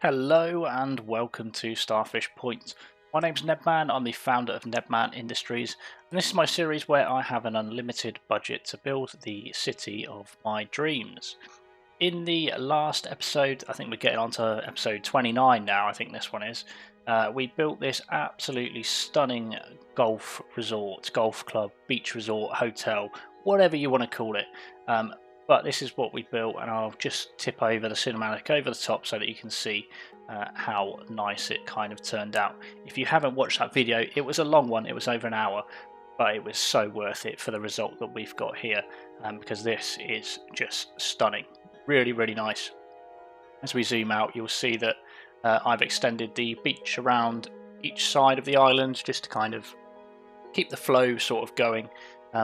Hello and welcome to Starfish Point. My name's Nedman, I'm the founder of Nedman Industries, and this is my series where I have an unlimited budget to build the city of my dreams. In the last episode, I think we're getting on to episode 29 now, I think this one is, we built this absolutely stunning golf resort, golf club, beach resort, hotel, whatever you want to call it. But this is what we built, and I'll just tip over the cinematic over the top so that you can see how nice it kind of turned out. If you haven't watched that video, it was a long one, it was over an hour, but it was so worth it for the result that we've got here, because this is just stunning. Really, really nice. As we zoom out, you'll see that I've extended the beach around each side of the island just to kind of keep the flow sort of going.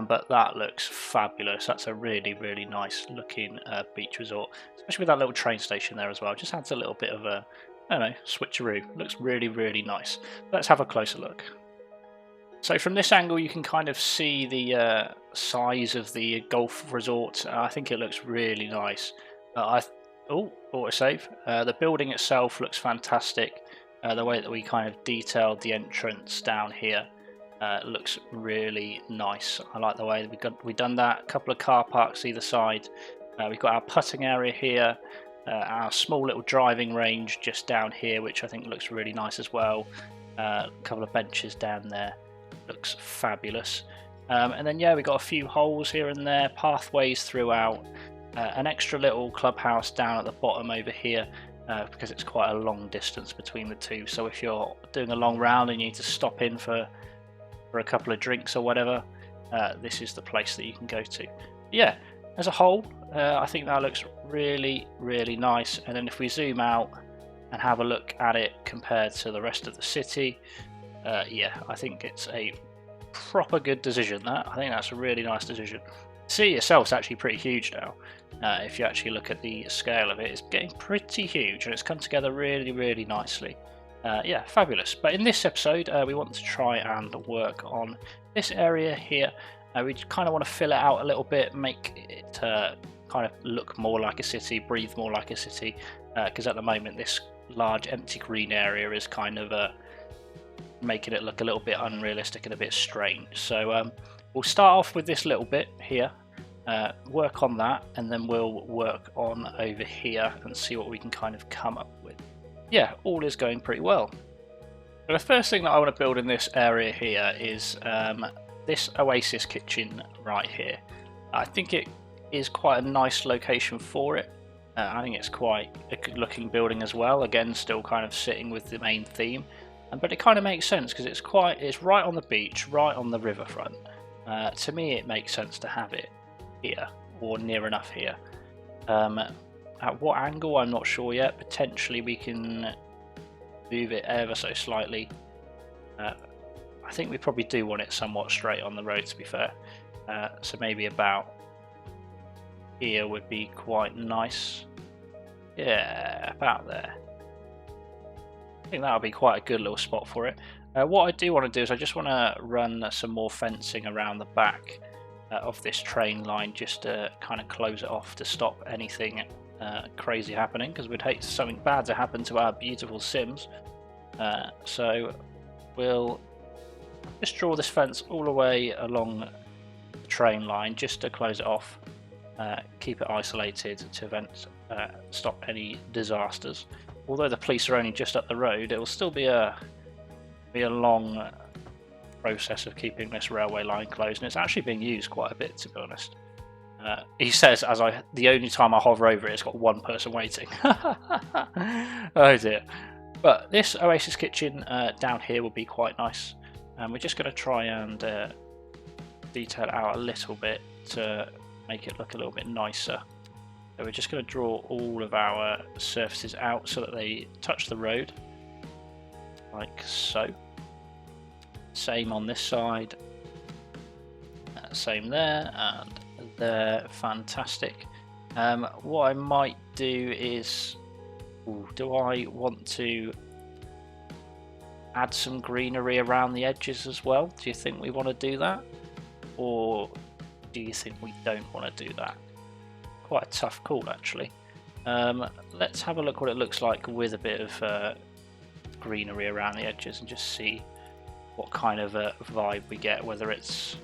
But that looks fabulous. That's a really, really nice looking beach resort, especially with that little train station there as well. Just adds a little bit of a, I don't know, switcheroo. Looks really, really nice. Let's have a closer look. So from this angle you can kind of see the size of the golf resort. I think it looks really nice. Autosave. The building itself looks fantastic. The way that we kind of detailed the entrance down here looks really nice. I like the way that we've done that. A couple of car parks either side. We've got our putting area here, our small little driving range just down here, which I think looks really nice as well. A couple of benches down there. Looks fabulous. And then yeah, we've got a few holes here and there, pathways throughout, an extra little clubhouse down at the bottom over here, because it's quite a long distance between the two. So if you're doing a long round and you need to stop in for a couple of drinks or whatever, this is the place that you can go to. Yeah, as a whole, I think that looks really, really nice. And then if we zoom out and have a look at it compared to the rest of the city, yeah, I think it's a proper good decision. I think that's a really nice decision. The city itself is actually pretty huge now. If you actually look at the scale of it, it's getting pretty huge, and it's come together really, really nicely. Yeah, fabulous. But in this episode, we want to try and work on this area here. We kind of want to fill it out a little bit, make it kind of look more like a city, breathe more like a city, because at the moment this large empty green area is kind of making it look a little bit unrealistic and a bit strange. So we'll start off with this little bit here, work on that, and then we'll work on over here and see what we can kind of come up with. Yeah, all is going pretty well. But the first thing that I want to build in this area here is this oasis kitchen right here. I think it is quite a nice location for it. I think it's quite a good looking building as well. Again, still kind of sitting with the main theme, but it kind of makes sense because it's right on the beach, right on the riverfront. To me, it makes sense to have it here or near enough here. At what angle, I'm not sure yet. Potentially we can move it ever so slightly. I think we probably do want it somewhat straight on the road, to be fair. So maybe about here would be quite nice. Yeah, about there. I think that would be quite a good little spot for it. What I do want to do is I just want to run some more fencing around the back of this train line, just to kind of close it off to stop anything crazy happening, because we'd hate something bad to happen to our beautiful Sims. So we'll just draw this fence all the way along the train line just to close it off, keep it isolated to stop any disasters. Although the police are only just up the road, it will still be a long process of keeping this railway line closed, and it's actually being used quite a bit, to be honest. He says as the only time I hover over it, it's got one person waiting. Oh dear. But this oasis kitchen down here will be quite nice. We're just going to try and detail it out a little bit to make it look a little bit nicer. So we're just going to draw all of our surfaces out so that they touch the road, like so. Same on this side, same there, and there. Fantastic. What I might do is, do I want to add some greenery around the edges as well? Do you think we want to do that, or do you think we don't want to do that? Quite a tough call, actually. Let's have a look what it looks like with a bit of greenery around the edges and just see what kind of a vibe we get, whether it's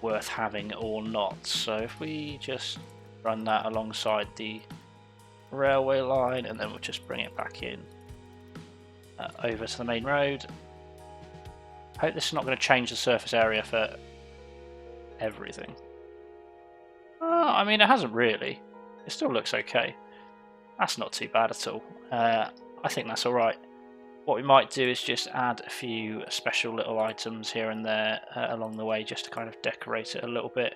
worth having or not. So if we just run that alongside the railway line and then we'll just bring it back in over to the main road. I hope this is not going to change the surface area for everything. I mean, it hasn't really. It still looks okay. That's not too bad at all. I think that's alright. What we might do is just add a few special little items here and there along the way just to kind of decorate it a little bit.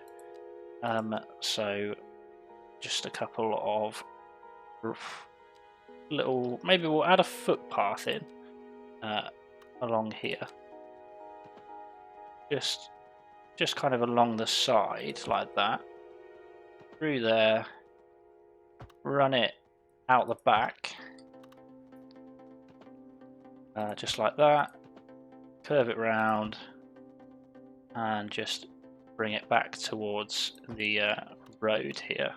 So just a couple of little, maybe we'll add a footpath in along here. Just kind of along the side like that. Through there. Run it out the back. Just like that, curve it round and just bring it back towards the road here.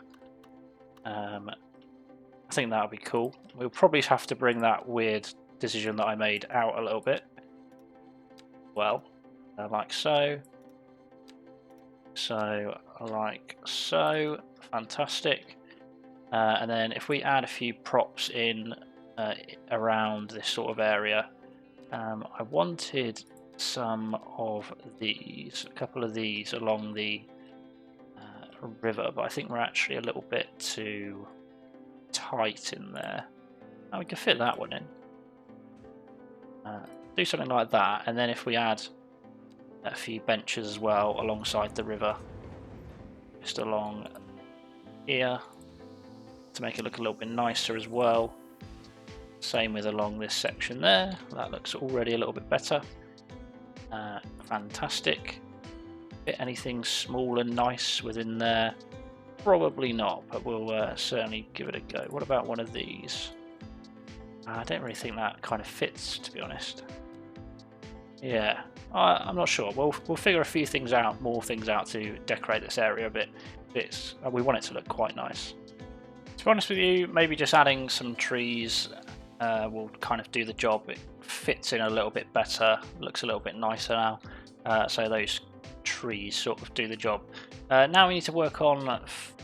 I think that'll be cool. We'll probably have to bring that weird decision that I made out a little bit. Well, like so. So, like so. Fantastic. And then if we add a few props in around this sort of area, I wanted some of these, a couple of these along the river, but I think we're actually a little bit too tight in there. Oh, we can fit that one in. Do something like that, and then if we add a few benches as well alongside the river, just along here, to make it look a little bit nicer as well. Same with along this section there, that looks already a little bit better. Fantastic. Fit anything small and nice within there? Probably not, but we'll certainly give it a go. What about one of these? I don't really think that kind of fits, to be honest. Yeah, I'm not sure. We'll figure a few things out, more things out to decorate this area a bit. We want it to look quite nice. To be honest with you, maybe just adding some trees will kind of do the job. It fits in a little bit better, looks a little bit nicer now. So those trees sort of do the job. Now we need to work on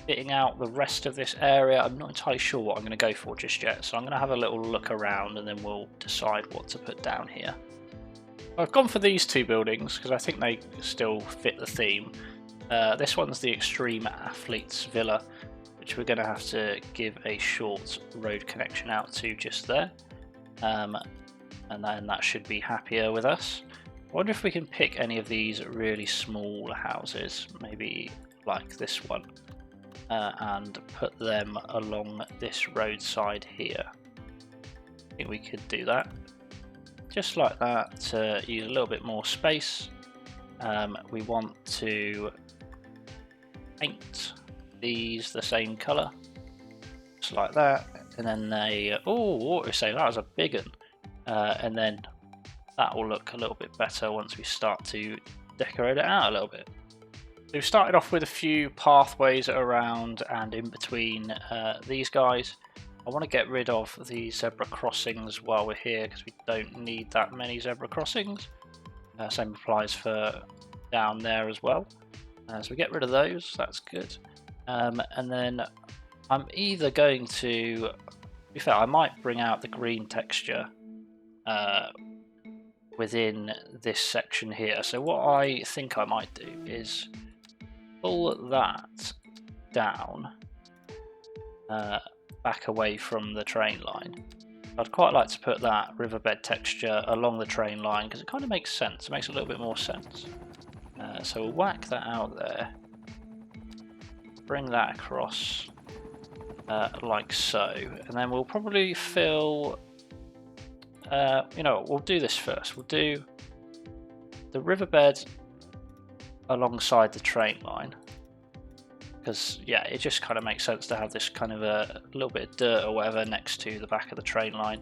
fitting out the rest of this area. I'm not entirely sure what I'm going to go for just yet, so I'm going to have a little look around and then we'll decide what to put down here. I've gone for these two buildings because I think they still fit the theme. This one's the Extreme Athletes Villa, which we're going to have to give a short road connection out to just there. And then that should be happier with us. I wonder if we can pick any of these really small houses, maybe like this one, and put them along this roadside here. I think we could do that. Just like that, to use a little bit more space. We want to paint these the same colour, just like that, and then they, oh, what we say, that was a big one, and then that will look a little bit better once we start to decorate it out a little bit. So we've started off with a few pathways around and in between these guys. I want to get rid of the zebra crossings while we're here because we don't need that many zebra crossings. Same applies for down there as well. So we get rid of those, that's good. And then I'm either going to be fair, I might bring out the green texture within this section here. So what I think I might do is pull that down back away from the train line. I'd quite like to put that riverbed texture along the train line because it kind of makes sense. It makes a little bit more sense. So we'll whack that out there. Bring that across like so. And then we'll probably fill... you know, we'll do this first. We'll do the riverbed alongside the train line. Because, yeah, it just kind of makes sense to have this kind of a little bit of dirt or whatever next to the back of the train line.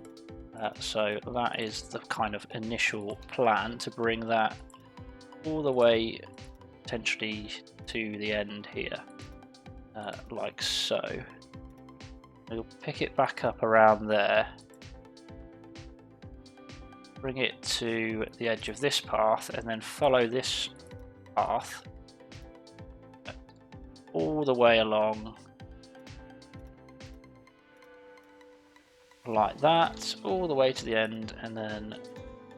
So that is the kind of initial plan, to bring that all the way potentially to the end here, like so. We'll pick it back up around there. Bring it to the edge of this path and then follow this path all the way along like that, all the way to the end, and then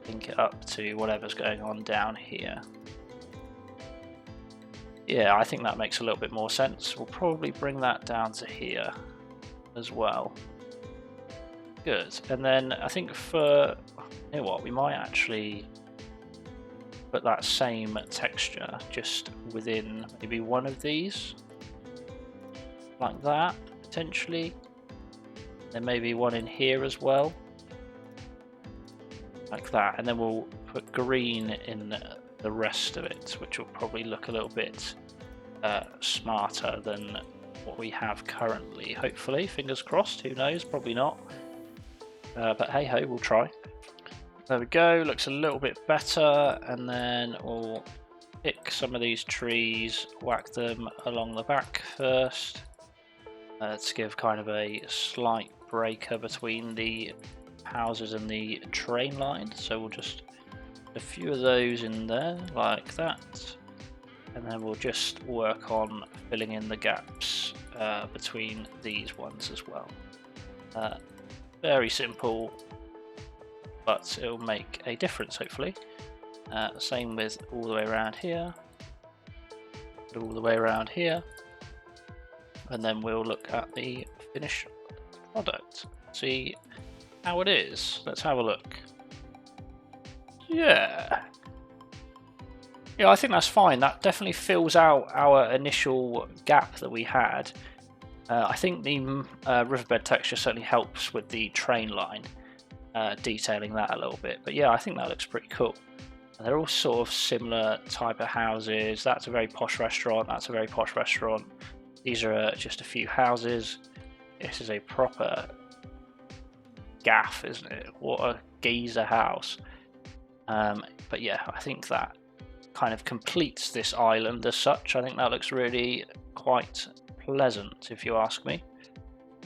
link it up to whatever's going on down here. Yeah, I think that makes a little bit more sense. We'll probably bring that down to here as well. Good. And then I think for, you know what, we might actually put that same texture just within maybe one of these, like that, potentially. Then maybe one in here as well, like that. And then we'll put green in the rest of it, which will probably look a little bit smarter than what we have currently. Hopefully, fingers crossed, who knows, probably not. But hey ho, we'll try. There we go, looks a little bit better. And then we'll pick some of these trees, whack them along the back first. To give kind of a slight breaker between the houses and the train line. So we'll just put a few of those in there like that, and then we'll just work on filling in the gaps between these ones as well. Very simple, but it'll make a difference hopefully. Same with all the way around here, all the way around here. And then we'll look at the finished product, see how it is. Let's have a look. Yeah, I think that's fine. That definitely fills out our initial gap that we had. I think the riverbed texture certainly helps with the train line, detailing that a little bit. But yeah, I think that looks pretty cool. They're all sort of similar type of houses. That's a very posh restaurant. That's a very posh restaurant. These are just a few houses. This is a proper gaff, isn't it? What a geezer house. But yeah, I think that kind of completes this island as such. I think that looks really quite pleasant, if you ask me.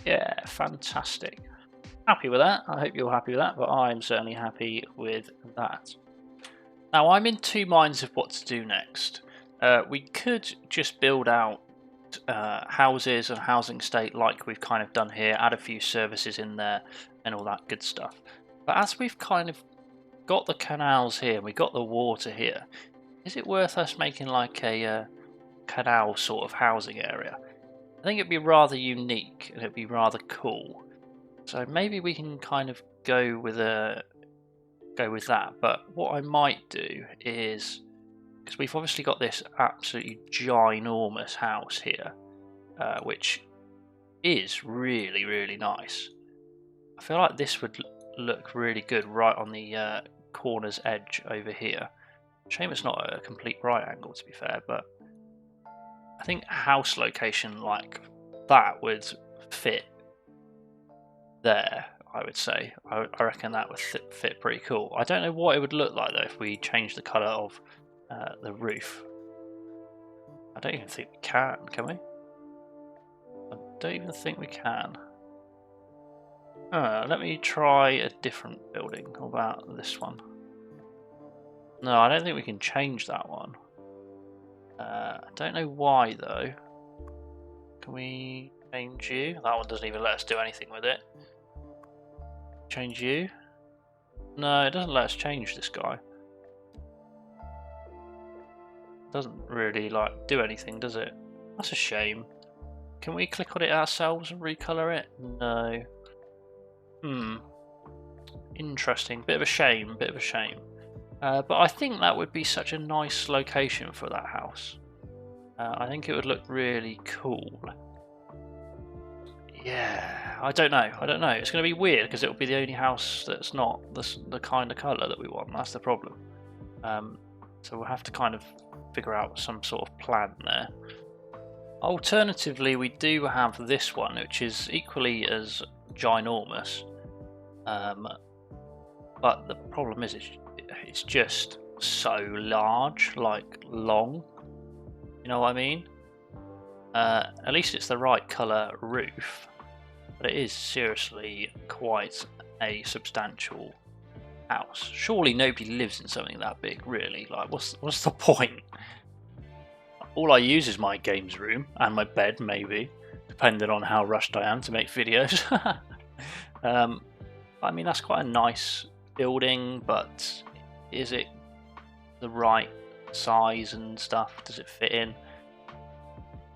Yeah, fantastic. Happy with that. I hope you're happy with that, but I'm certainly happy with that. Now, I'm in two minds of what to do next. We could just build out houses and housing estate like we've kind of done here, add a few services in there and all that good stuff. But as we've kind of got the canals here, we got the water here, is it worth us making like a canal sort of housing area? I think it'd be rather unique and it'd be rather cool. So maybe we can kind of go with that. But what I might do is, because we've obviously got this absolutely ginormous house here, which is really, really nice. I feel like this would look really good right on the corner's edge over here. Shame it's not a complete right angle, to be fair, but I think a house location like that would fit there, I would say. I reckon that would fit pretty cool. I don't know what it would look like though if we changed the colour of the roof. I don't even think we can we? I don't even think we can. Let me try a different building. What about this one? No, I don't think we can change that one. I don't know why though. Can we change you? That one doesn't even let us do anything with it. Change you? No, it doesn't let us change this guy. Doesn't really like do anything, does it? That's a shame. Can we click on it ourselves and recolor it? No. Interesting. Bit of a shame. But I think that would be such a nice location for that house. I think it would look really cool. Yeah, I don't know. It's going to be weird because it will be the only house that's not the kind of colour that we want. That's the problem. So we'll have to kind of figure out some sort of plan there. Alternatively, we do have this one, which is equally as ginormous. But the problem is it's just so large, like long. You know what I mean? At least it's the right colour roof. But it is seriously quite a substantial house. Surely nobody lives in something that big, really. Like, what's the point? All I use is my games room and my bed, maybe, depending on how rushed I am to make videos. I mean, that's quite a nice building, but is it the right size and stuff? Does it fit in?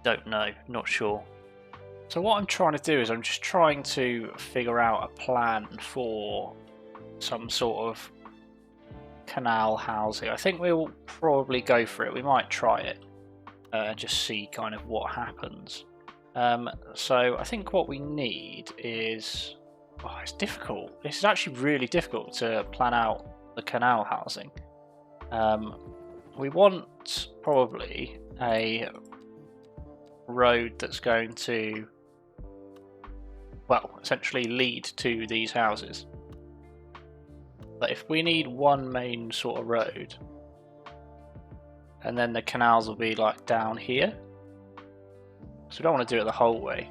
Don't know, not sure. So what I'm trying to do is I'm just trying to figure out a plan for some sort of canal housing. I think we'll probably go for it. We might try it and just see kind of what happens. So I think what we need is... Oh, it's difficult. This is actually really difficult to plan out the canal housing. We want probably a road that's going to, well, essentially lead to these houses. But if we need one main sort of road, and then the canals will be like down here, so we don't want to do it the whole way.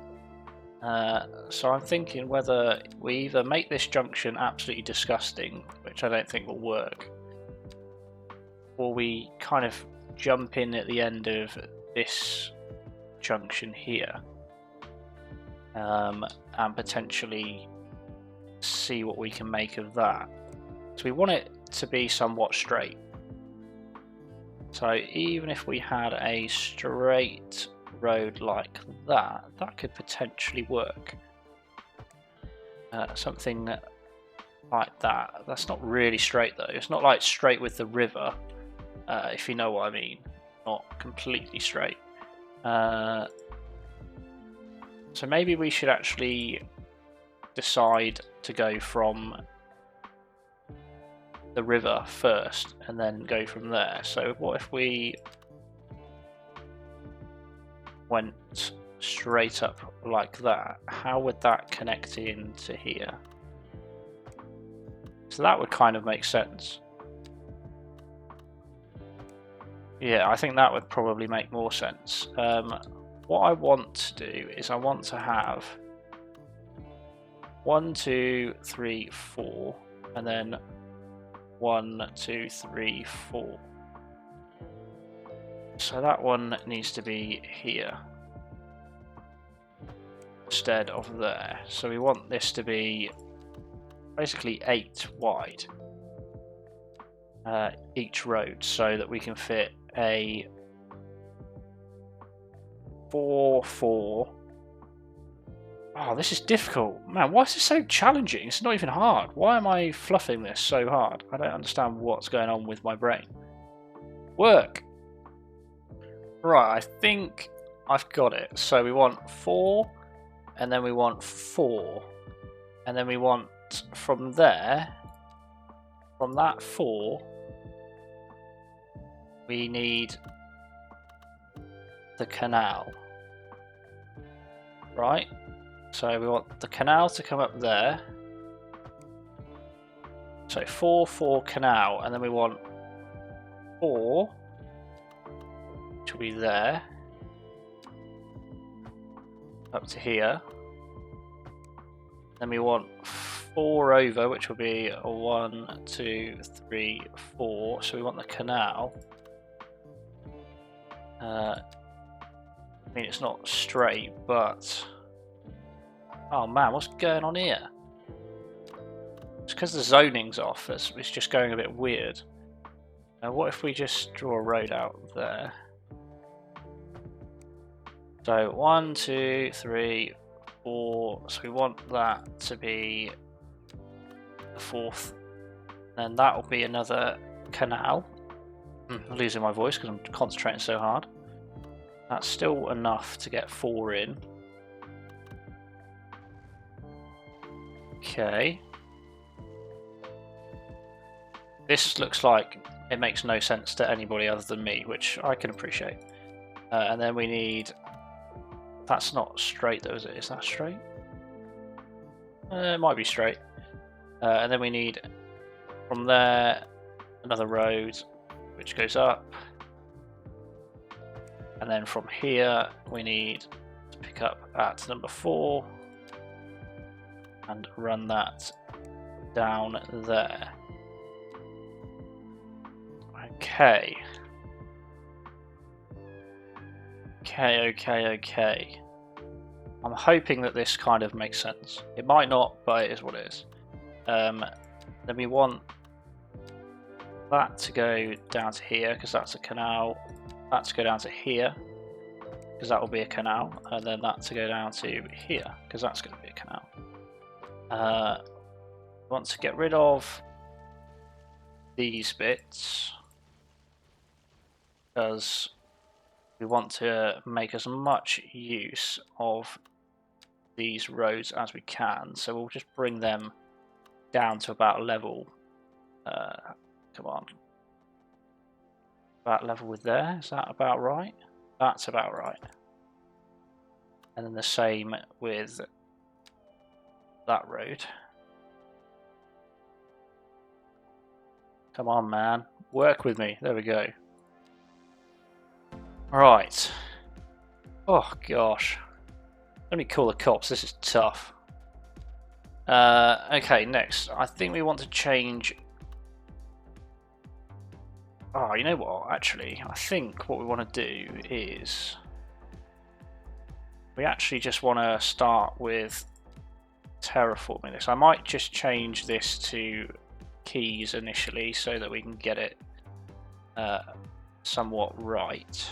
So I'm thinking whether we either make this junction absolutely disgusting, which I don't think will work, or we kind of jump in at the end of this junction here, and potentially see what we can make of that. So we want it to be somewhat straight. So even if we had a straight road like that, that could potentially work. Something like that. That's not really straight though. It's not like straight with the river, if you know what I mean. Not completely straight. So maybe we should actually decide to go from the river first and then go from there. So what if we went straight up like that? How would that connect into here? So that would kind of make sense. Yeah, I think that would probably make more sense. What I want to do is I want to have 1, 2, 3, 4, and then 1, 2, 3, 4. So that one needs to be here instead of there. So we want this to be basically 8 wide, each road, so that we can fit a 4, 4. Oh, this is difficult. Man, why is this so challenging? It's not even hard. Why am I fluffing this so hard? I don't understand what's going on with my brain. Work! Right, I think I've got it. So we want 4, and then we want 4. And then we want from there, from that 4, we need the canal. Right? So we want the canal to come up there. So 4, 4 canal, and then we want 4, which will be there, up to here. Then we want 4 over, which will be a 1, 2, 3, 4. So we want the canal. I mean, it's not straight, but... Oh man, what's going on here? It's because the zoning's off, it's just going a bit weird. What if we just draw a road out there? So 1, 2, 3, 4, so we want that to be the 4th. Then that will be another canal. I'm losing my voice because I'm concentrating so hard. That's still enough to get 4 in. Okay. This looks like it makes no sense to anybody other than me, which I can appreciate. And then we need... That's not straight though, is it? Is that straight? It might be straight. And then we need from there another road which goes up. And then from here we need to pick up at number 4. and run that down there. Okay. Okay. I'm hoping that this kind of makes sense. It might not, but it is what it is. Then we want that to go down to here because that's a canal. That to go down to here because that will be a canal, and then that to go down to here because that's going to be a canal. Want to get rid of these bits because we want to make as much use of these roads as we can, so we'll just bring them down to about level. Come on, about level with there. Is that about right? That's about right. And then the same with that road. Come on, man, work with me. There we go. Right. Oh gosh. Let me call the cops. This is tough. Okay, next. I think we want to change. Oh, you know what? Actually, I think what we want to do is we actually just want to start with terraforming this. I might just change this to keys initially so that we can get it somewhat right.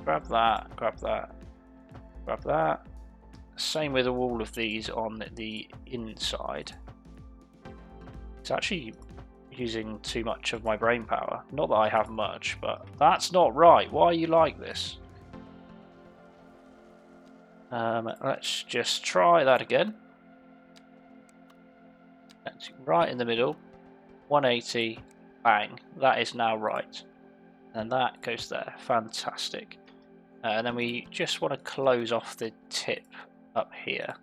Grab that, grab that, grab that. Same with all of these on the inside. It's actually using too much of my brain power. Not that I have much, but that's not right. Why are you like this? Let's just try that again. That's right in the middle. 180, bang. That is now right. And that goes there. Fantastic. And then we just want to close off the tip up here.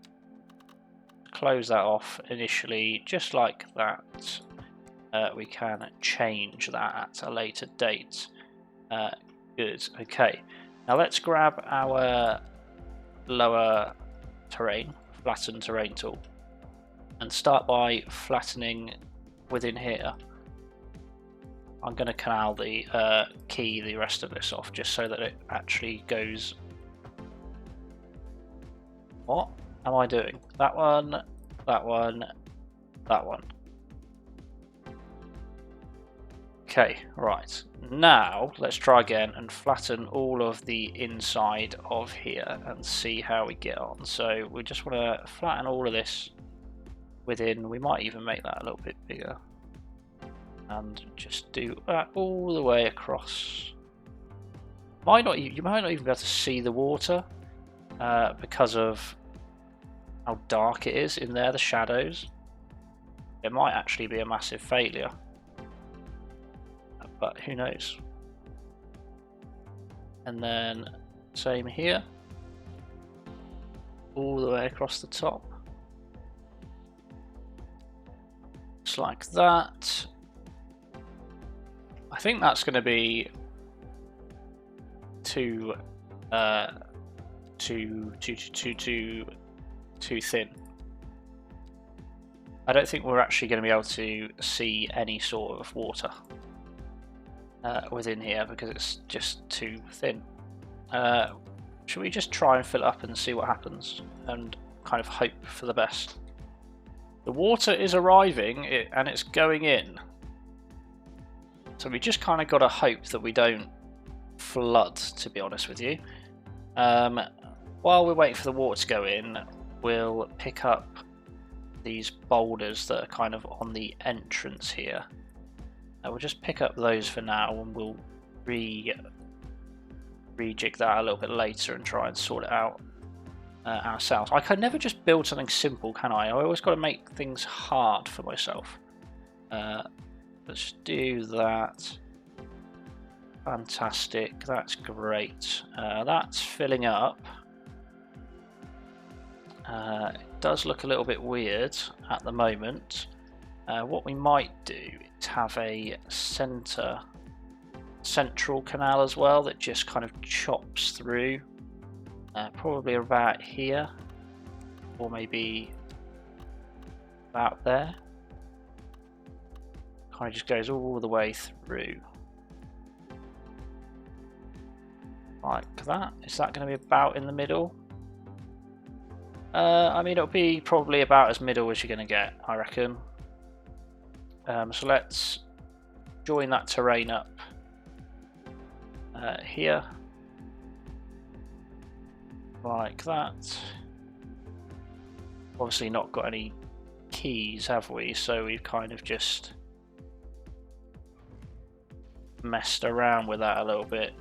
Close that off initially, just like that. We can change that at a later date. Good. Okay. Now let's grab our lower terrain, flatten terrain tool, and start by flattening within here. I'm going to canal the key the rest of this off just so that it actually goes. What am I doing? That one, that one, that one. Okay, right. Now let's try again and flatten all of the inside of here and see how we get on. So we just want to flatten all of this within. We might even make that a little bit bigger. And just do that all the way across. You might not even be able to see the water because of how dark it is in there, the shadows. It might actually be a massive failure, but who knows. And then same here, all the way across the top, just like that. I think that's going to be too thin. I don't think we're actually going to be able to see any sort of water within here because it's just too thin. Should we just try and fill it up and see what happens and kind of hope for the best? The water is arriving and it's going in. So we just kind of got to hope that we don't flood, to be honest with you. While we're waiting for the water to go in, we'll pick up these boulders that are kind of on the entrance here. We'll just pick up those for now and we'll rejig that a little bit later and try and sort it out ourselves. I can never just build something simple, can I? I always got to make things hard for myself. Let's do that. Fantastic, that's great. That's filling up. It does look a little bit weird at the moment. What we might do is have a central canal as well that just kind of chops through, probably about here, or maybe about there. Kind of just goes all the way through. Like that. Is that going to be about in the middle? I mean, it'll be probably about as middle as you're going to get, I reckon. So let's join that terrain up here. Like that. Obviously not got any keys, have we? So we've kind of just messed around with that a little bit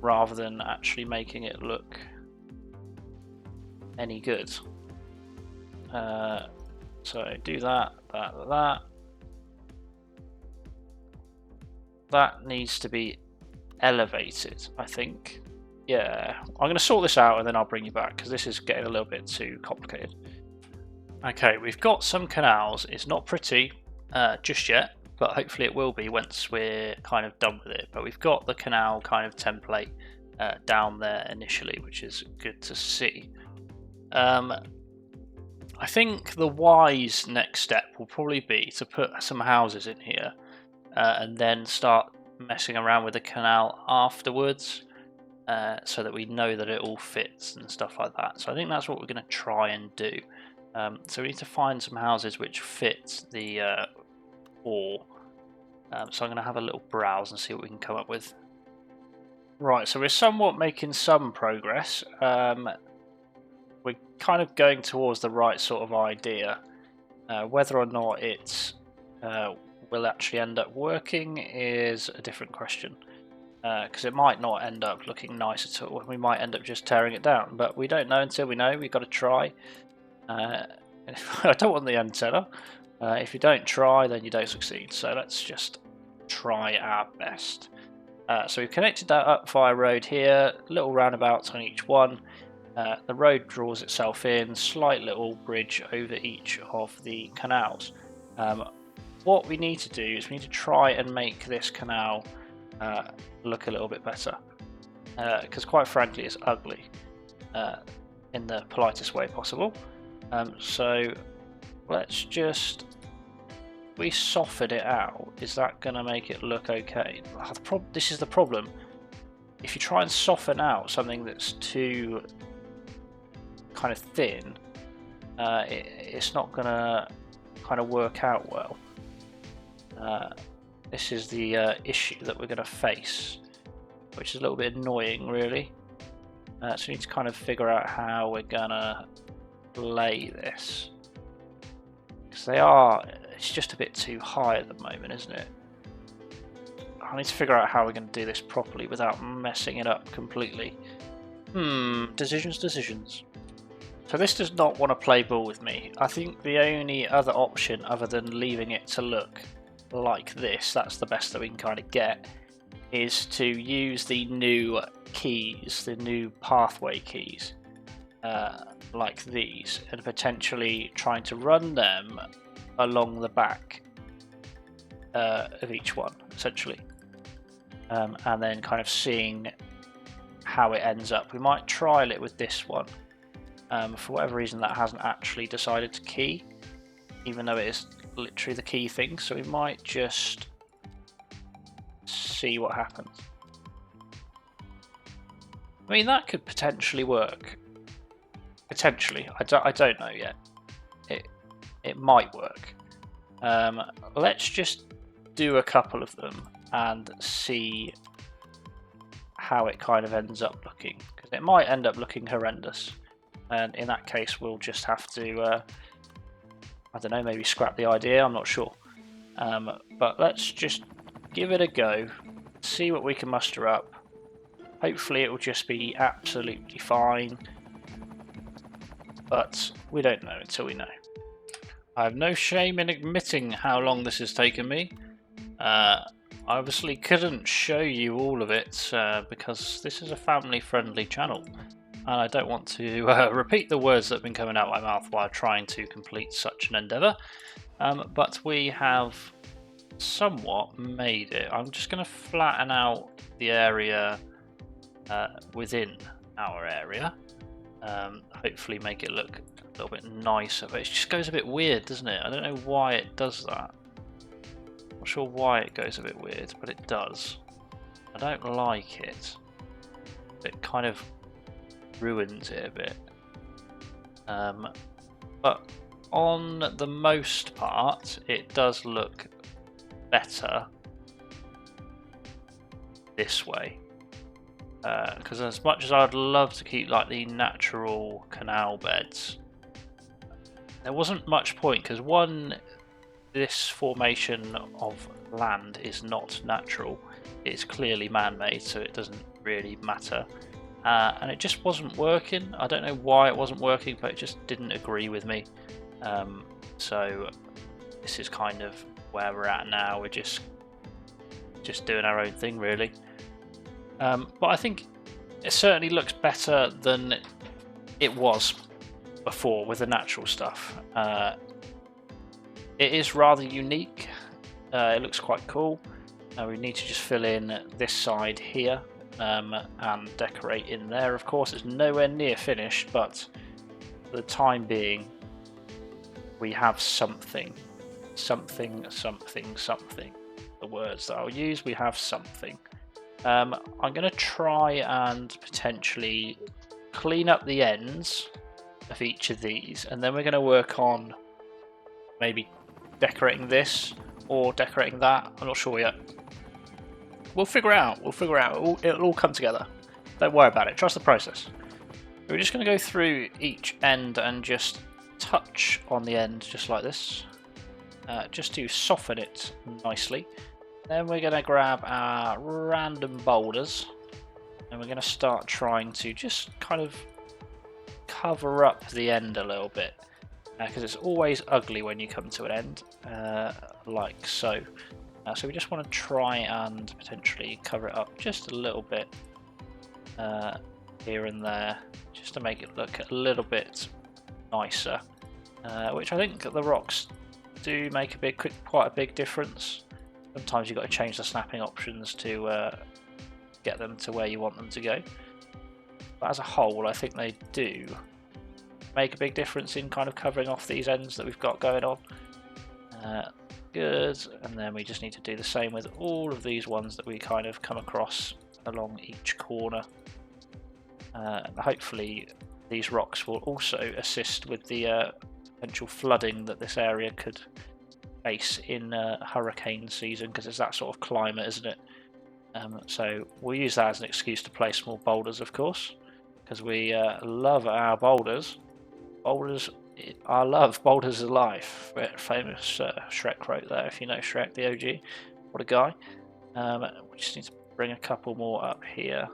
rather than actually making it look any good. So do that. That needs to be elevated, I think. Yeah, I'm going to sort this out and then I'll bring you back because this is getting a little bit too complicated. Okay, we've got some canals. It's not pretty just yet, but hopefully it will be once we're kind of done with it. But we've got the canal kind of template down there initially, which is good to see. I think the wise next step will probably be to put some houses in here and then start messing around with the canal afterwards. So that we know that it all fits and stuff like that. So I think that's what we're going to try and do. So we need to find some houses which fit the ore. So I'm going to have a little browse and see what we can come up with. Right, so we're somewhat making some progress. We're kind of going towards the right sort of idea. Whether or not it will actually end up working is a different question. Because it might not end up looking nice at all. We might end up just tearing it down, but we don't know until we know. We've got to try. I don't want the antenna. If you don't try, then you don't succeed. So let's just try our best. So we've connected that up via road here. Little roundabouts on each one. The road draws itself in. Slight little bridge over each of the canals. What we need to do is we need to try and make this canal look a little bit better, because quite frankly it's ugly in the politest way possible. So let's just, we soften it out. Is that going to make it look okay? This is the problem. If you try and soften out something that's too kind of thin, it's not going to kind of work out well. This is the issue that we're going to face, which is a little bit annoying, really. So we need to kind of figure out how we're going to lay this. Because it's just a bit too high at the moment, isn't it? I need to figure out how we're going to do this properly without messing it up completely. Decisions. So this does not want to play ball with me. I think the only other option, other than leaving it to look like this, that's the best that we can kind of get, is to use the new keys, the new pathway keys, like these, and potentially trying to run them along the back of each one, essentially, and then kind of seeing how it ends up. We might trial it with this one. For whatever reason, that hasn't actually decided to key, even though it is literally the key thing, so we might just see what happens. I mean, that could potentially work. Potentially, I don't know yet. It might work. Let's just do a couple of them and see how it kind of ends up looking, because it might end up looking horrendous, and in that case we'll just have to I don't know, maybe scrap the idea, I'm not sure. But let's just give it a go, see what we can muster up. Hopefully it will just be absolutely fine, but we don't know until we know. I have no shame in admitting how long this has taken me. I obviously couldn't show you all of it because this is a family-friendly channel. And I don't want to repeat the words that have been coming out of my mouth while trying to complete such an endeavour. But we have somewhat made it. I'm just going to flatten out the area within our area. Hopefully make it look a little bit nicer, but it just goes a bit weird, doesn't it? I don't know why it does that. Not sure why it goes a bit weird, but it does. I don't like it. It kind of ruins it a bit. But on the most part, it does look better this way. Because as much as I'd love to keep like the natural canal beds, there wasn't much point, because one, this formation of land is not natural, it's clearly man-made, so it doesn't really matter, and it just wasn't working. I don't know why it wasn't working, but it just didn't agree with me. So this is kind of where we're at now. We're just doing our own thing, really. But I think it certainly looks better than it was before with the natural stuff. It is rather unique. It looks quite cool. We need to just fill in this side here and decorate in there. Of course, it's nowhere near finished, but for the time being, we have something. Something. The words that I'll use, we have something. I'm going to try and potentially clean up the ends of each of these, and then we're going to work on maybe decorating this or decorating that. I'm not sure yet. We'll figure it out. It'll all come together. Don't worry about it. Trust the process. We're just going to go through each end and just touch on the end just like this, just to soften it nicely. Then we're going to grab our random boulders and we're going to start trying to just kind of cover up the end a little bit, because it's always ugly when you come to an end, like so. So we just want to try and potentially cover it up just a little bit here and there, just to make it look a little bit nicer, which I think the rocks do make quite a big difference. Sometimes you've got to change the snapping options to get them to where you want them to go. But as a whole, I think they do make a big difference in kind of covering off these ends that we've got going on. Good, and then we just need to do the same with all of these ones that we kind of come across along each corner. Hopefully these rocks will also assist with the potential flooding that this area could face in hurricane season, because it's that sort of climate, isn't it? So we'll use that as an excuse to place more boulders, of course, because we love our boulders. I love boulders of life. Famous Shrek quote there, if you know Shrek, the OG. What a guy. We just need to bring a couple more up here.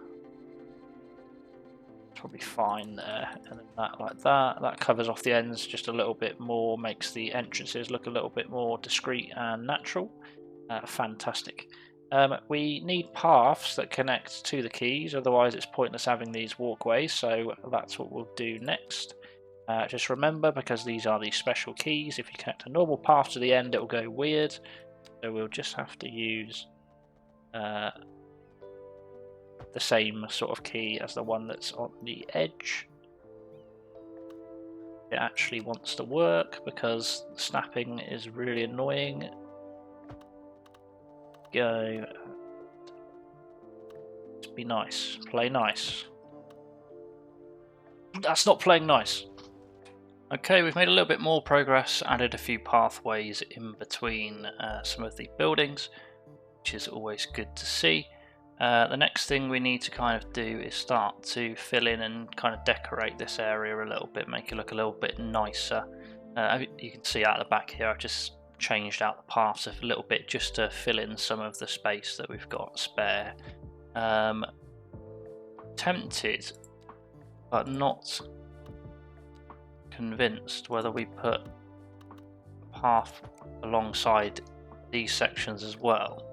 Probably fine there, and then that like that. That covers off the ends just a little bit more, makes the entrances look a little bit more discreet and natural. Fantastic. We need paths that connect to the keys, otherwise it's pointless having these walkways, so that's what we'll do next. Just remember, because these are the special keys, if you connect a normal path to the end it will go weird, so we'll just have to use the same sort of key as the one that's on the edge. It actually wants to work because snapping is really annoying. Go. Just be nice. Play nice. That's not playing nice. Okay, we've made a little bit more progress, added a few pathways in between some of the buildings, which is always good to see. The next thing we need to kind of do is start to fill in and kind of decorate this area a little bit, make it look a little bit nicer. You can see out the back here, I've just changed out the paths a little bit just to fill in some of the space that we've got spare. Tempted, but not convinced whether we put a path alongside these sections as well,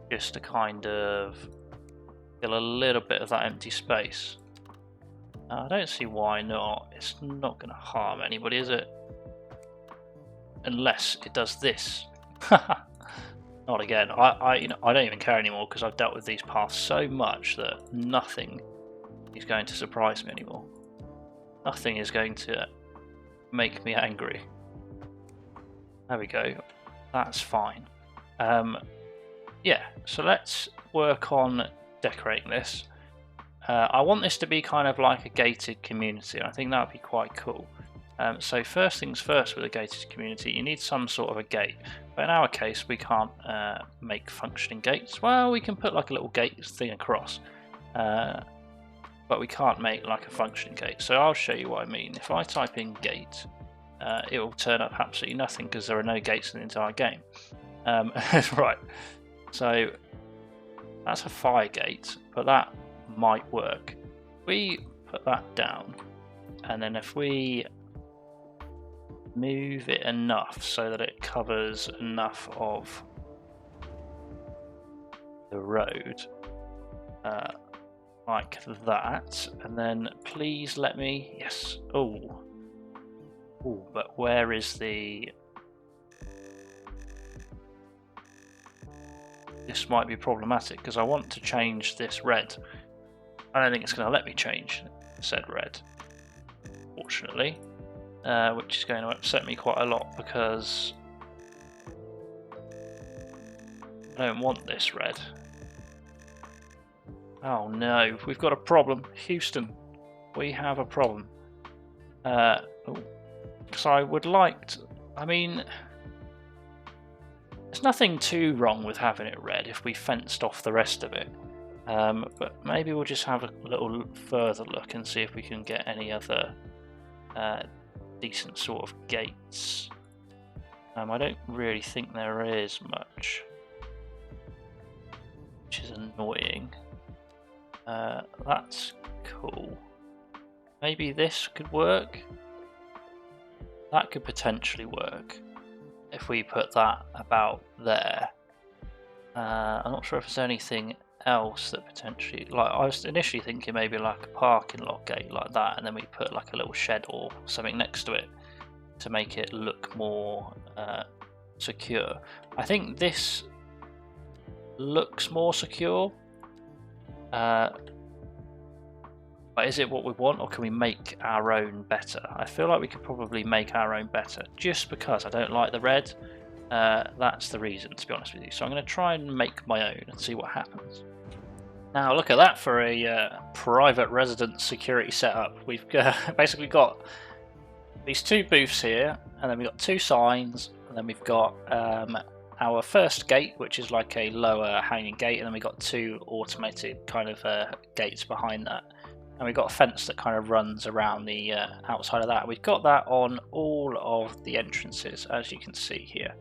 just to kind of fill a little bit of that empty space. I don't see why not. It's not going to harm anybody, is it? Unless it does this. Not again. I don't even care anymore, because I've dealt with these paths so much that nothing is going to surprise me anymore. Nothing is going to make me angry. There we go. That's fine. Yeah, so let's work on decorating this. I want this to be kind of like a gated community. I think that would be quite cool. So first things first with a gated community, you need some sort of a gate. But in our case, we can't make functioning gates. Well, we can put like a little gate thing across. But we can't make like a functioning gate. So I'll show you what I mean. If I type in gate, it will turn up absolutely nothing because there are no gates in the entire game. Right, so that's a fire gate, but that might work. We put that down, and then if we move it enough so that it covers enough of the road, like that, and then please let me, yes, oh, but where is the, this might be problematic because I want to change this red. I don't think it's going to let me change said red, fortunately, which is going to upset me quite a lot because I don't want this red. Oh no, we've got a problem. Houston, we have a problem. So I would like to, I mean, there's nothing too wrong with having it red if we fenced off the rest of it. But maybe we'll just have a little further look and see if we can get any other decent sort of gates. I don't really think there is much, which is annoying. That's cool. Maybe this could work. That could potentially work if we put that about there. I'm not sure if there's anything else that potentially, like I was initially thinking maybe like a parking lot gate like that, and then we put like a little shed or something next to it to make it look more secure. I think this looks more secure. But is it what we want, or can we make our own better? I feel like we could probably make our own better, just because I don't like the red. That's the reason, to be honest with you. So I'm going to try and make my own and see what happens. Now look at that for a private residence security setup. We've basically got these two booths here, and then we've got two signs, and then we've got our first gate, which is like a lower hanging gate, and then we've got two automated kind of gates behind that. And we've got a fence that kind of runs around the outside of that. We've got that on all of the entrances, as you can see here.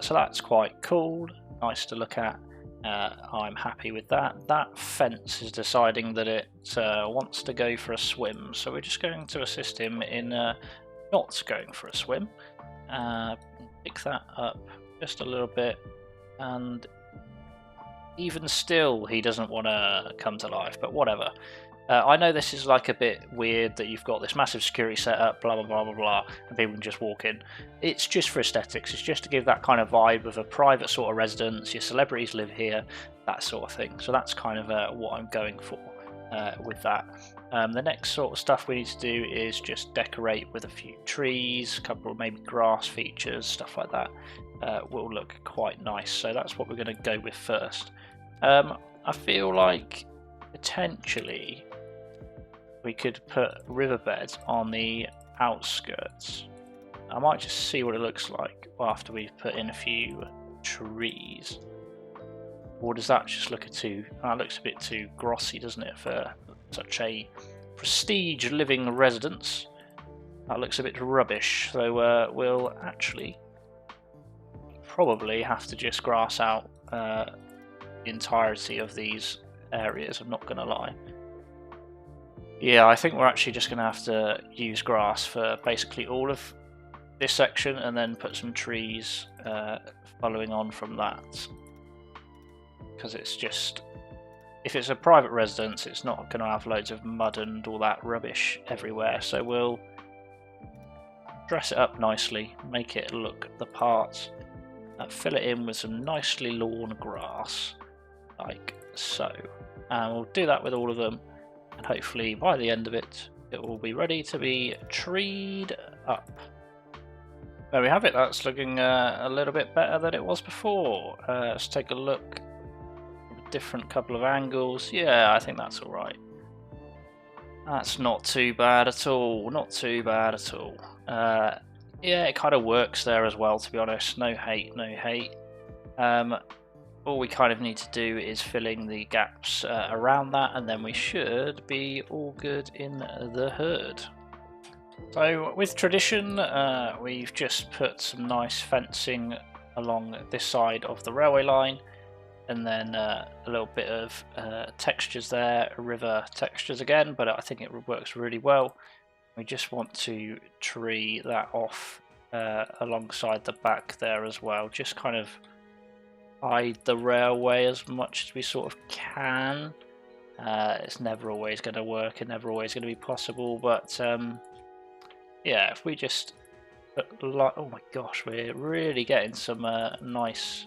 So that's quite cool, nice to look at. I'm happy with that. That fence is deciding that it wants to go for a swim, so we're just going to assist him in not going for a swim. Pick that up just a little bit, and even still he doesn't want to come to life, but whatever. I know this is like a bit weird that you've got this massive security setup, blah blah blah blah blah, and people can just walk in. It's just for aesthetics. It's just to give that kind of vibe of a private sort of residence. Your celebrities live here, that sort of thing. So that's kind of what I'm going for with that. The next sort of stuff we need to do is just decorate with a few trees, a couple of maybe grass features, stuff like that. Will look quite nice. So that's what we're going to go with first. I feel like potentially we could put riverbeds on the outskirts. I might just see what it looks like after we've put in a few trees. Or does that just look that looks a bit too grossy, doesn't it, for such a prestige living residence? That looks a bit rubbish, so we'll actually probably have to just grass out the entirety of these areas, I'm not going to lie. Yeah, I think we're actually just going to have to use grass for basically all of this section, and then put some trees following on from that. Because it's just, if it's a private residence, it's not going to have loads of mud and all that rubbish everywhere, so we'll dress it up nicely, make it look the part, fill it in with some nicely lawn grass, like so. And we'll do that with all of them, and hopefully by the end of it it will be ready to be treed up. There we have it. That's looking a little bit better than it was before. Let's take a look. Different couple of angles. Yeah, I think that's all right. That's not too bad at all. Not too bad at all. Yeah, it kind of works there as well, to be honest. No hate, no hate. All we kind of need to do is fill in the gaps around that, and then we should be all good in the herd. So with tradition, we've just put some nice fencing along this side of the railway line, and then a little bit of textures there, river textures again, but I think it works really well. We just want to tree that off alongside the back there as well, just kind of hide the railway as much as we sort of can. It's never always going to work and never always going to be possible, but yeah, if we just oh my gosh, we're really getting some nice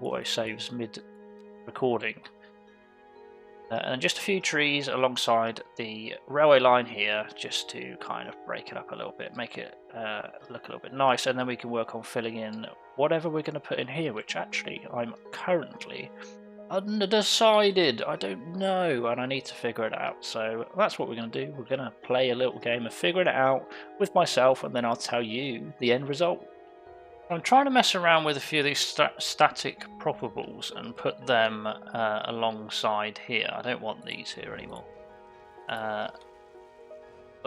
autosaves mid recording. And just a few trees alongside the railway line here, just to kind of break it up a little bit, make it look a little bit nice, and then we can work on filling in whatever we're going to put in here, which actually I'm currently undecided. I don't know, and I need to figure it out. So that's what we're going to do. We're going to play a little game of figuring it out with myself, and then I'll tell you the end result. I'm trying to mess around with a few of these static proppables and put them alongside here. I don't want these here anymore. But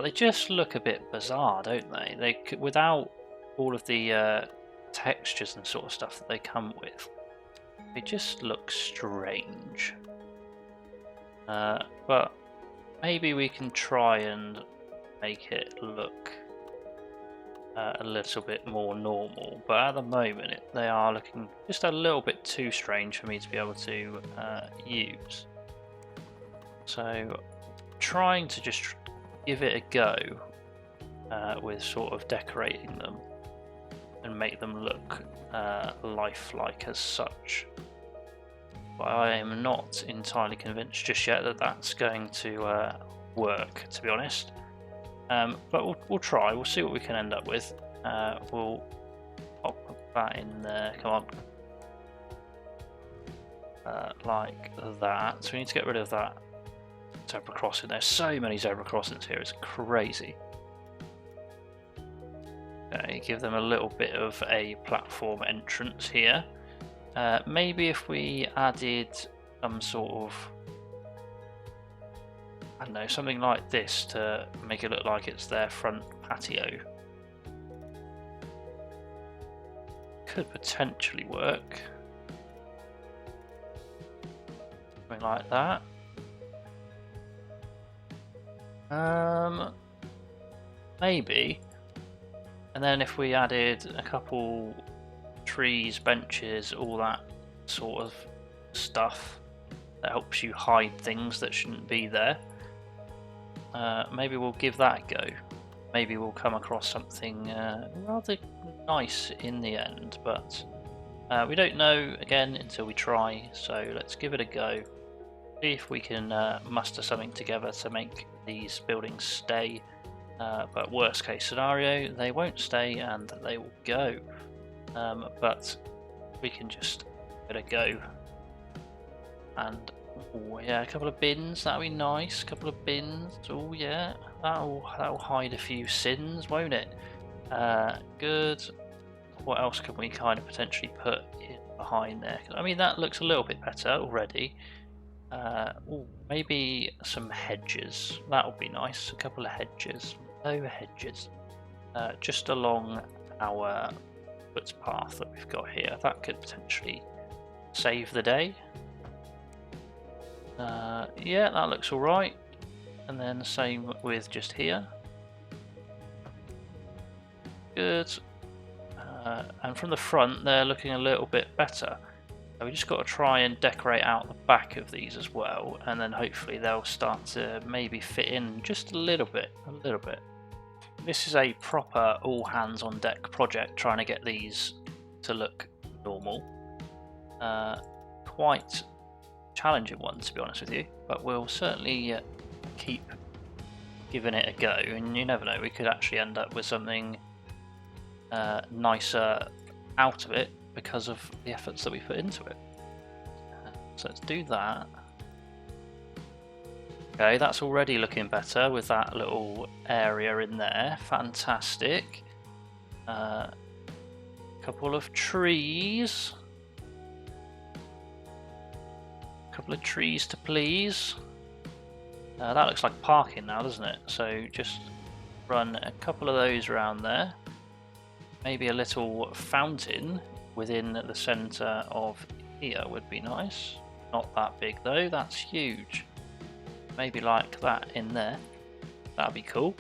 they just look a bit bizarre, don't they? They without all of the textures and sort of stuff that they come with. They just look strange. But maybe we can try and make it look a little bit more normal, but at the moment they are looking just a little bit too strange for me to be able to use. So trying to just give it a go with sort of decorating them and make them look lifelike as such. But I am not entirely convinced just yet that that's going to work, to be honest. But we'll try. We'll see what we can end up with. We'll pop that in there. Come on, like that. So we need to get rid of that zebra crossing. There's so many zebra crossings here. It's crazy. Okay, give them a little bit of a platform entrance here. Maybe if we added some sort of, I don't know, something like this to make it look like it's their front patio. Could potentially work. Something like that. Maybe. And then if we added a couple trees, benches, all that sort of stuff that helps you hide things that shouldn't be there. Maybe we'll give that a go. Maybe we'll come across something rather nice in the end, but we don't know again until we try, so let's give it a go. See if we can muster something together to make these buildings stay, but worst case scenario, they won't stay and they will go. But we can just give it a go. And oh yeah, a couple of bins, that'll be nice. A couple of bins, oh yeah, that'll hide a few sins, won't it? Good. What else can we kind of potentially put in behind there? I mean, that looks a little bit better already. Ooh, maybe some hedges. That would be nice. A couple of hedges. No hedges. Just along our footpath that we've got here. That could potentially save the day. Yeah, that looks alright. And then the same with just here. Good. And from the front, they're looking a little bit better. So we just got to try and decorate out the back of these as well, and then hopefully they'll start to maybe fit in just a little bit. This is a proper all hands on deck project, trying to get these to look normal. Quite challenging one, to be honest with you, but we'll certainly keep giving it a go, and you never know, we could actually end up with something nicer out of it because of the efforts that we put into it. So let's do that. Okay, that's already looking better with that little area in there. Fantastic. Couple of trees. Couple of trees to please. That looks like parking now, doesn't it? So just run a couple of those around there. Maybe a little fountain within the centre of here would be nice. Not that big though, that's huge. Maybe like that in there. That'd be cool.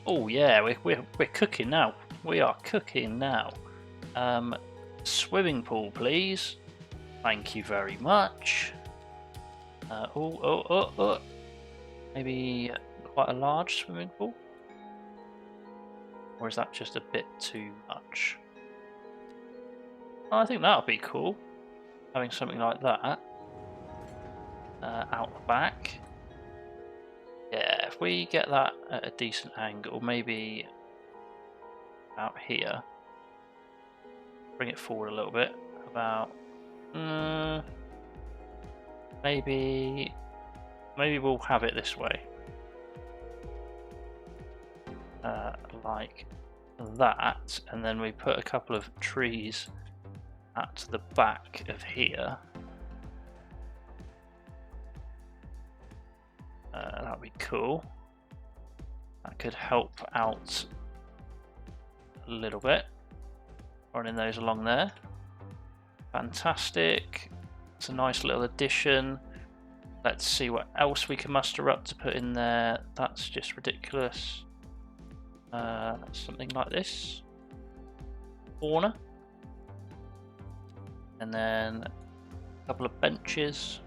Oh yeah, we're cooking now. We are cooking now. Swimming pool, please. Thank you very much. Maybe quite a large swimming pool? Or is that just a bit too much? Oh, I think that would be cool. Having something like that. Out the back. Yeah, if we get that at a decent angle, maybe out here. Bring it forward a little bit. About maybe we'll have it this way. Like that, and then we put a couple of trees at the back of here. That'd be cool. That could help out a little bit. Running those along there. Fantastic. It's a nice little addition. Let's see what else we can muster up to put in there. That's just ridiculous. Something like this. Corner. And then a couple of benches.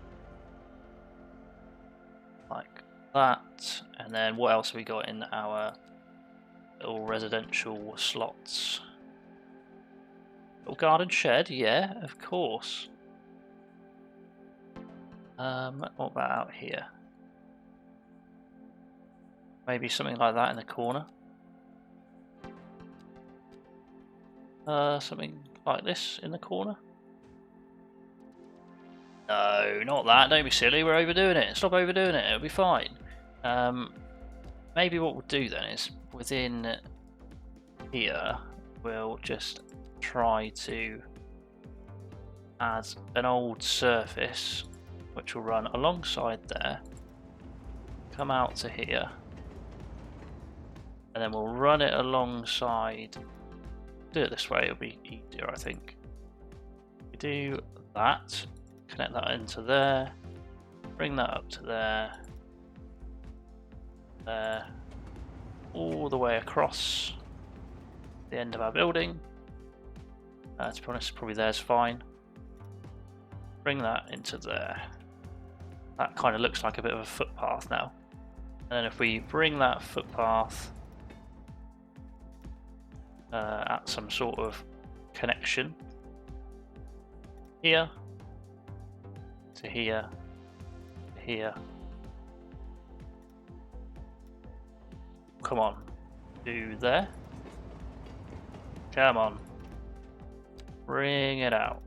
Like that. And then what else have we got in our little residential slots? Little garden shed, yeah, of course. What about out here? Maybe something like that in the corner. Something like this in the corner. No, not that. Don't be silly. We're overdoing it. Stop overdoing it. It'll be fine. Maybe what we'll do then is within here, we'll just try to add an old surface which will run alongside there, come out to here, and then we'll run it alongside. Do it this way, it'll be easier, I think. We do that, connect that into there, bring that up to there, there, all the way across the end of our building. To be honest, probably there's fine. Bring that into there. That kind of looks like a bit of a footpath now. And then if we bring that footpath at some sort of connection here to here to here. Come on, do there. Come on. Bring it out.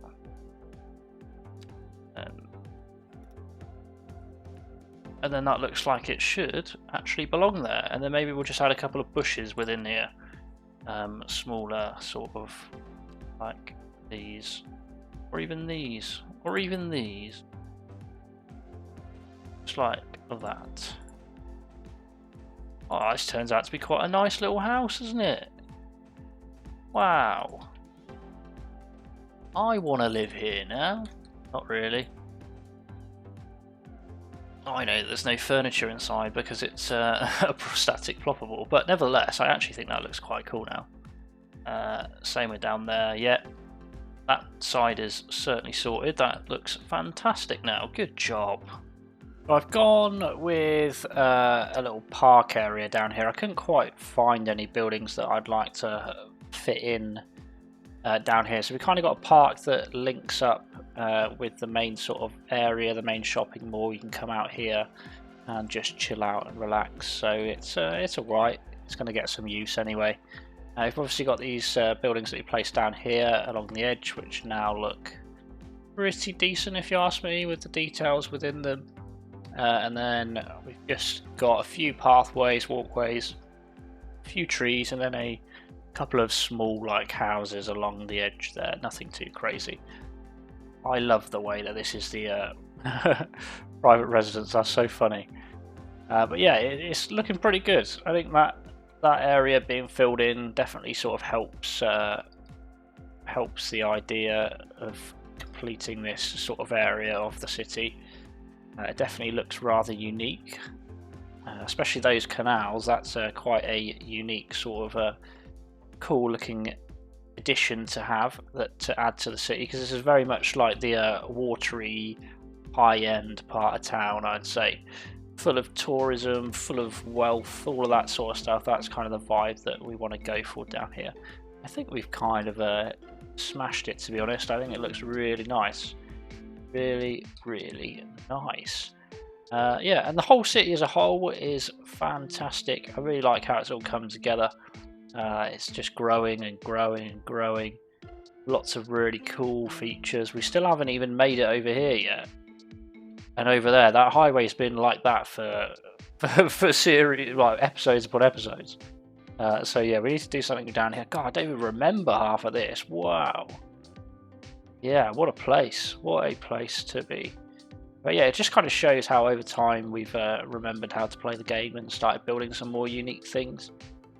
And then that looks like it should actually belong there. And then maybe we'll just add a couple of bushes within here. Smaller, sort of like these. Or even these. Or even these. Just like that. Oh, this turns out to be quite a nice little house, isn't it? Wow. I want to live here now. Not really. I know there's no furniture inside because it's a static ploppable, but nevertheless, I actually think that looks quite cool now. Same with down there. Yeah, that side is certainly sorted. That looks fantastic now. Good job. I've gone with a little park area down here. I couldn't quite find any buildings that I'd like to fit in down here, so we kind of got a park that links up with the main sort of area, the main shopping mall. You can come out here and just chill out and relax. So it's alright. It's going to get some use anyway. We've obviously got these buildings that we placed down here along the edge, which now look pretty decent if you ask me, with the details within them. And then we've just got a few pathways, walkways, a few trees, and then a couple of small like houses along the edge there. Nothing too crazy. I love the way that this is the private residence. That's so funny. But yeah, it's looking pretty good. I think that area being filled in definitely sort of helps the idea of completing this sort of area of the city. It definitely looks rather unique, especially those canals. That's quite a unique sort of a cool looking addition to have, that to add to the city, because this is very much like the watery high-end part of town, I'd say, full of tourism, full of wealth, all of that sort of stuff. That's kind of the vibe that we want to go for down here. I think we've kind of smashed it, to be honest. I think it looks really nice, really nice. Yeah, and the whole city as a whole is fantastic. I really like how it's all come together. It's just growing and growing and growing. Lots of really cool features. We still haven't even made it over here yet. And over there, that highway's been like that for series, like episodes upon episodes. So yeah, we need to do something down here. God, I don't even remember half of this. Wow. Yeah, what a place. What a place to be. But yeah, it just kind of shows how over time we've remembered how to play the game and started building some more unique things.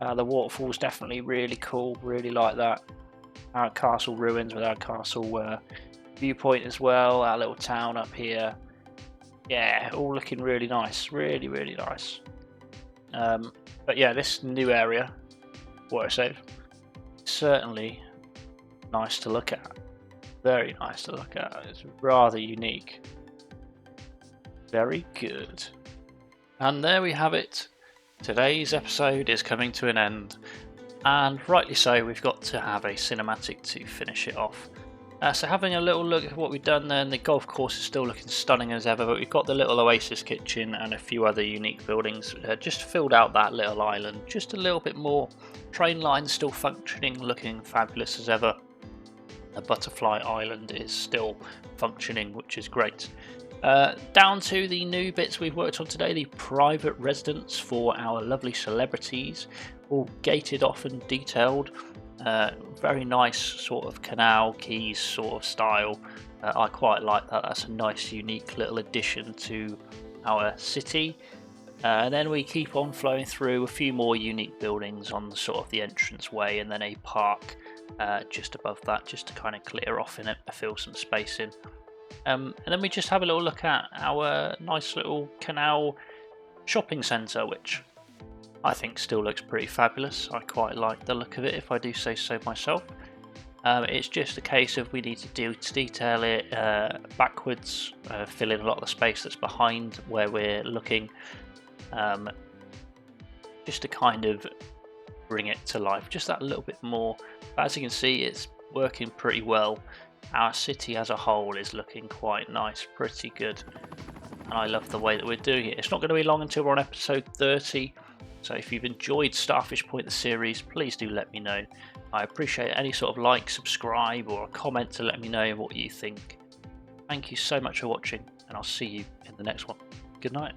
The waterfall's definitely really cool. Really like that. Our castle ruins with our castle viewpoint as well. Our little town up here. Yeah, all looking really nice. Really nice. But yeah, this new area, water save, certainly nice to look at. Very nice to look at. It's rather unique. Very good. And there we have it. Today's episode is coming to an end, and rightly so. We've got to have a cinematic to finish it off. So having a little look at what we've done then, the golf course is still looking stunning as ever, but we've got the little oasis kitchen and a few other unique buildings just filled out that little island just a little bit more. Train lines still functioning, looking fabulous as ever. The butterfly island is still functioning, which is great. Down to the new bits we've worked on today, the private residence for our lovely celebrities, all gated off and detailed. Very nice sort of canal quays sort of style. I quite like that. That's a nice unique little addition to our city. And then we keep on flowing through a few more unique buildings on the sort of the entrance way, and then a park just above that, just to kind of clear off in it, fill some space in. And then we just have a little look at our nice little canal shopping centre, which I think still looks pretty fabulous. I quite like the look of it, if I do say so myself. It's just a case of we need to detail it backwards, fill in a lot of the space that's behind where we're looking, just to kind of bring it to life just that little bit more. But as you can see, it's working pretty well. Our city as a whole is looking quite nice, pretty good, and I love the way that we're doing it. It's not going to be long until we're on episode 30. So if you've enjoyed Starfish Point the series, please do let me know. I appreciate any sort of like, subscribe or a comment to let me know what you think. Thank you so much for watching, and I'll see you in the next one. Good night.